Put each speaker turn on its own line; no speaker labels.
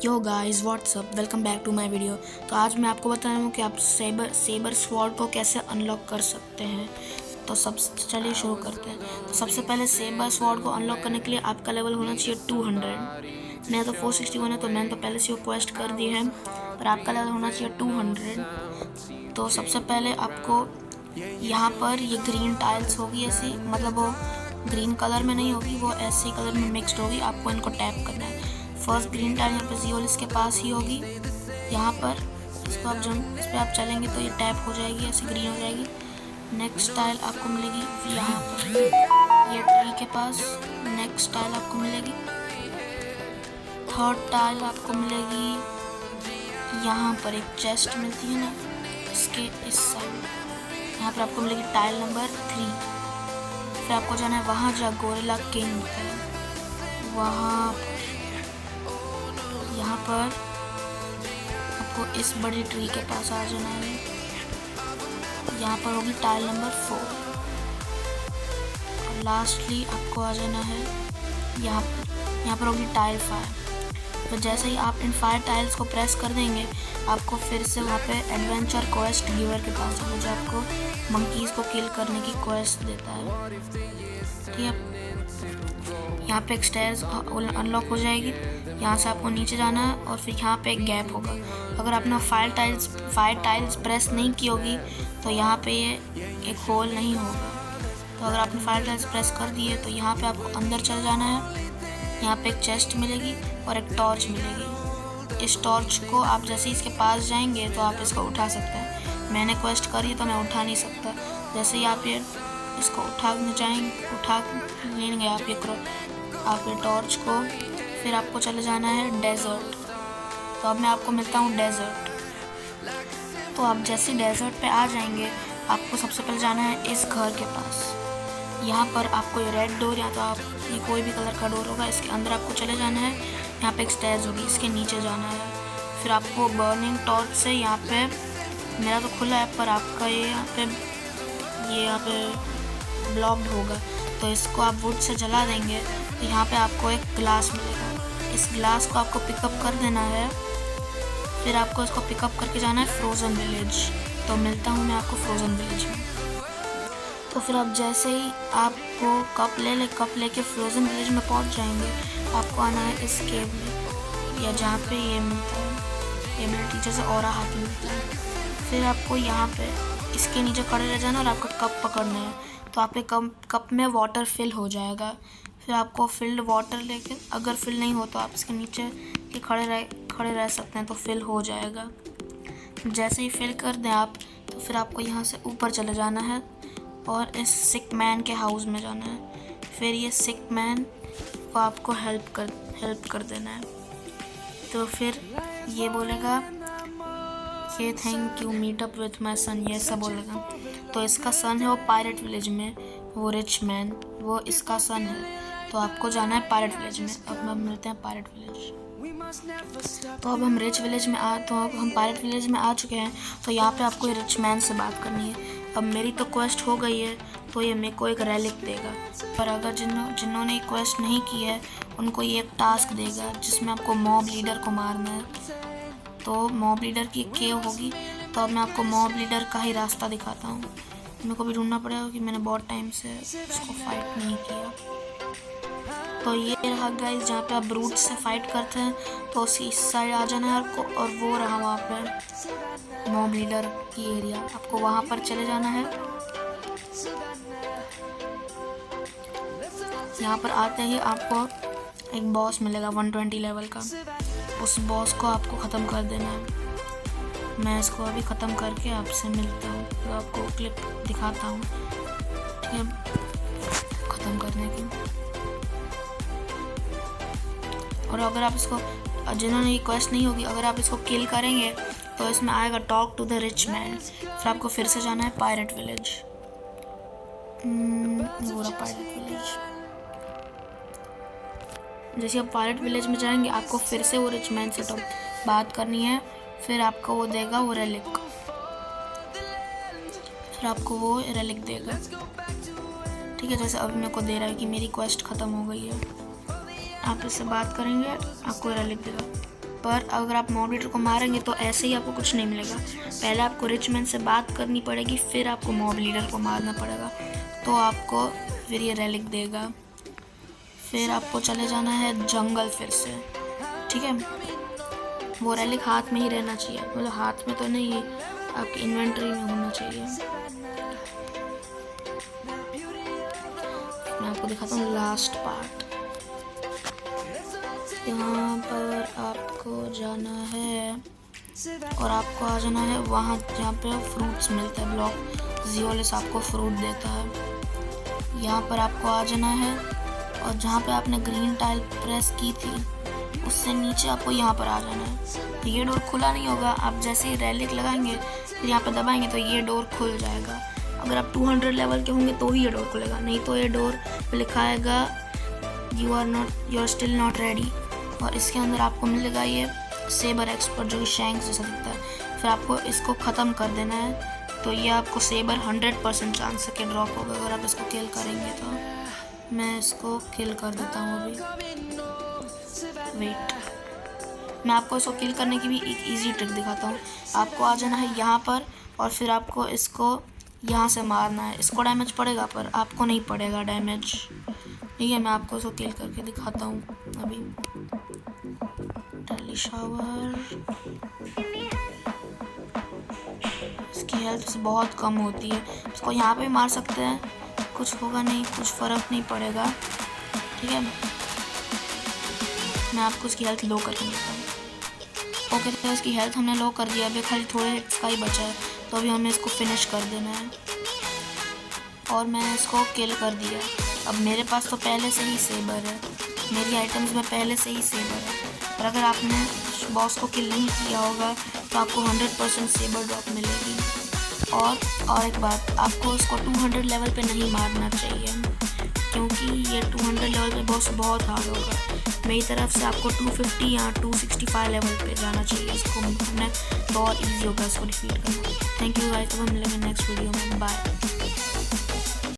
Yo guys what's up, welcome back to my video. तो आज मैं आपको बता रहा हूँ कि आप सेबर स्वॉर्ड को कैसे अनलॉक कर सकते हैं। तो चलिए शुरू करते हैं। तो सबसे पहले सेबर स्वॉर्ड को अनलॉक करने के लिए आपका लेवल होना चाहिए 200। मैं तो 461 है, तो मैंने तो पहले से वो क्वेस्ट कर दी है, पर आपका लेवल होना चाहिए 200। तो सबसे पहले आपको यहाँ पर ये ग्रीन टाइल्स होगी ऐसी, मतलब वो ग्रीन कलर में नहीं होगी, वो ऐसे कलर में मिक्सड होगी। आपको इनको टैप करना है। फर्स्ट ग्रीन टाइल यहाँ पर जीरो इसके पास ही होगी। यहाँ पर इस पर आप चलेंगे तो ये टैप हो जाएगी, ऐसे ग्रीन हो जाएगी। नेक्स्ट टाइल आपको मिलेगी यहाँ पर, ये ट्री के पास। नेक्स्ट टाइल आपको मिलेगी, थर्ड टाइल आपको मिलेगी यहाँ पर, एक चेस्ट मिलती है ना, इसके इस साइड यहाँ पर आपको मिलेगी टाइल नंबर 3। फिर आपको जाना है वहाँ जहाँ गोरिल्ला किंग है, वहाँ यहाँ पर आपको इस बड़ी ट्री के पास आ जाना है। यहाँ पर होगी टाइल नंबर 4। और लास्टली आपको आ जाना है यहाँ पर होगी टाइल 5। तो जैसे ही आप इन 5 टाइल्स को प्रेस कर देंगे, आपको फिर से वहाँ पे एडवेंचर क्वेस्ट गिवर के पास है, जो आपको मंकीज़ को किल करने की क्वेस्ट देता है। ठीक है, यहाँ पे एक स्टेयर्स अनलॉक हो जाएगी। यहाँ से आपको नीचे जाना है और फिर यहाँ पे एक गैप होगा। अगर आपने 5 टाइल्स प्रेस नहीं की होगी तो यहाँ पे ये एक होल नहीं होगा। तो अगर आपने 5 टाइल्स प्रेस कर दिए तो यहाँ पे आपको अंदर चल जाना है। यहाँ पे एक चेस्ट मिलेगी और एक टॉर्च मिलेगी। इस टॉर्च को आप जैसे ही इसके पास जाएंगे तो आप इसको उठा सकते हैं। मैंने क्वेस्ट करी तो मैं उठा नहीं सकता। जैसे ही आप ये इसको उठा लेंगे आप ये टॉर्च को, फिर आपको चले जाना है डेजर्ट। तो अब मैं आपको मिलता हूँ डेजर्ट। तो आप जैसे डेजर्ट पे आ जाएंगे, आपको सबसे पहले जाना है इस घर के पास। यहाँ पर आपको ये रेड डोर या तो आप ये कोई भी कलर का डोर होगा, इसके अंदर आपको चले जाना है। यहाँ पे एक स्टेयर्स होगी, इसके नीचे जाना है। फिर आपको बर्निंग टॉर्च से यहाँ पे, मेरा तो खुला है पर आपका ये यहाँ पे ब्लॉक्ड होगा, तो इसको आप वुड से जला देंगे तो यहाँ पे आपको एक ग्लास मिलेगा। इस ग्लास को आपको पिकअप कर देना है। फिर आपको इसको पिकअप करके जाना है फ्रोज़न विलेज। तो मिलता हूँ मैं आपको फ्रोज़न विलेज में। तो फिर आप जैसे ही आपको कप लेके फ्रोज़न विलेज में पहुँच जाएंगे, आपको आना है इस केव में, या जहाँ पे ये मिलता है एबिलिटी जैसे ऑरा हाथी मिलता है। फिर आपको यहाँ पे इसके नीचे खड़े रह जाना और आपको कप पकड़ना है। तो आपके कप में वाटर फिल हो जाएगा। फिर आपको फिल्ड वाटर लेके, अगर फिल नहीं हो तो आप इसके नीचे ही खड़े रह सकते हैं, तो फिल हो जाएगा। जैसे ही फिल कर दें आप, तो फिर आपको यहाँ से ऊपर चले जाना है और इस सिक मैन के हाउस में जाना है। फिर ये सिक मैन को आपको हेल्प कर देना है। तो फिर ये बोलेगा कि thank you, meet up with my son, ये सब बोलेगा। तो इसका सन है वो पायरेट विलेज में, वो रिच मैन, वो इसका सन है। तो आपको जाना है पायरेट विलेज में। अब हम मिलते हैं पायरेट विलेज। तो अब हम पायरेट विलेज में आ चुके हैं। तो यहाँ पे आपको रिच मैन से बात करनी है। अब मेरी तो क्वेस्ट हो गई है, तो ये मेरे को एक रेलिक देगा। पर अगर जिन्होंने क्वेस्ट नहीं की है, उनको ये एक टास्क देगा जिसमें आपको मॉब लीडर को मारना है। तो मॉब लीडर की एक केव होगी। तो अब मैं आपको मॉब लीडर का ही रास्ता दिखाता हूँ। मेरे को भी ढूंढना पड़ेगा कि मैंने बहुत टाइम से उसको फाइट नहीं किया। तो ये रहा गाइस जहाँ पे आप ब्रूट से फाइट करते हैं, तो उसी इस साइड आ जाना है आपको। और वो रहा वहाँ पे मॉब लीडर की एरिया, आपको वहाँ पर चले जाना है। यहाँ पर आते ही आपको एक बॉस मिलेगा 120 लेवल का। उस बॉस को आपको ख़त्म कर देना है। मैं इसको अभी ख़त्म करके आपसे मिलता हूँ, तो आपको क्लिप दिखाता हूँ। ठीक है, ख़त्म करने की। और अगर आप इसको, जिन्होंने ये क्वेस्ट नहीं होगी, अगर आप इसको किल करेंगे तो इसमें आएगा talk to the rich man. फिर आपको फिर से जाना है पायरेट विलेज। पूरा पायरेट विलेज। जैसे आप पायरेट विलेज में जाएंगे, आपको फिर से वो रिच मैन से बात करनी है। फिर आपको वो देगा वो रेलिक, देगा। ठीक है, जैसे अभी मेरे को दे रहा है कि मेरी क्वेस्ट ख़त्म हो गई है। आप इससे बात करेंगे, आपको रेलिक देगा। पर अगर आप मॉब लीडर को मारेंगे तो ऐसे ही आपको कुछ नहीं मिलेगा। पहले आपको रिच मैन से बात करनी पड़ेगी, फिर आपको मॉब लीडर को मारना पड़ेगा, तो आपको फिर ये रेलिक देगा। फिर आपको चले जाना है जंगल फिर से, ठीक है। वो रेलिक हाथ में ही रहना चाहिए, मतलब हाथ में तो नहीं, आपकी इन्वेंटरी में होना चाहिए। मैं आपको दिखाता हूँ लास्ट पार्ट। यहाँ पर आपको जाना है और आपको आ जाना है वहाँ जहाँ पे फ्रूट्स मिलते हैं। ब्लॉक जियोलिस आपको फ्रूट देता है। यहाँ पर आपको आ जाना है और जहाँ पे आपने ग्रीन टाइल प्रेस की थी उससे नीचे आपको यहाँ पर आ जाना है। तो ये डोर खुला नहीं होगा, आप जैसे ही रेलिक लगाएंगे फिर यहाँ पर दबाएंगे तो ये डोर खुल जाएगा। अगर आप 200 लेवल के होंगे तो ही ये डोर खुलेगा, नहीं तो ये डोर पे लिखा आएगा you are still not ready. और इसके अंदर आपको मिलेगा ये सेबर एक्सपर्ट जो कि शैंक जैसा दिखता है। फिर आपको इसको ख़त्म कर देना है, तो ये आपको सेबर 100% चांस के ड्रॉप होगा अगर आप इसको किल करेंगे। तो मैं इसको किल कर देता हूँ अभी। वेट, मैं आपको इसको किल करने की भी एक इजी ट्रिक दिखाता हूँ। आपको आ जाना है यहाँ पर और फिर आपको इसको यहाँ से मारना है। इसको डैमेज पड़ेगा पर आपको नहीं पड़ेगा डैमेज, ठीक है। मैं आपको इसको किल करके दिखाता हूँ अभी। डेडली शावर, इसकी हेल्थ बहुत कम होती है। इसको यहाँ पे भी मार सकते हैं, कुछ होगा नहीं, कुछ फ़र्क नहीं पड़ेगा, ठीक है। मैं आपको इसकी हेल्थ लो करके देता हूँ। ओके, तो इसकी हेल्थ हमने लो कर दिया, अभी खाली थोड़े हिट्स का ही बचा है, तो अभी हमें इसको फिनिश कर देना है। और मैं इसको किल कर दिया। अब मेरे पास तो पहले से ही सेबर है, मेरी आइटम्स में पहले से ही सेबर है। पर अगर आपने बॉस को किल नहीं किया होगा तो आपको 100% सेबर ड्रॉप मिलेगी। और एक बात, आपको इसको 200 लेवल पे नहीं मारना चाहिए, क्योंकि ये 200 लेवल पे बॉस बहुत हार्ड होगा। मेरी तरफ से आपको 250 या 265 लेवल पे जाना चाहिए इसको करना, तो और ईजी होगा इसको डिफीट करना। थैंक यू गाइस, अब हम मिलेंगे नेक्स्ट वीडियो में। बाय।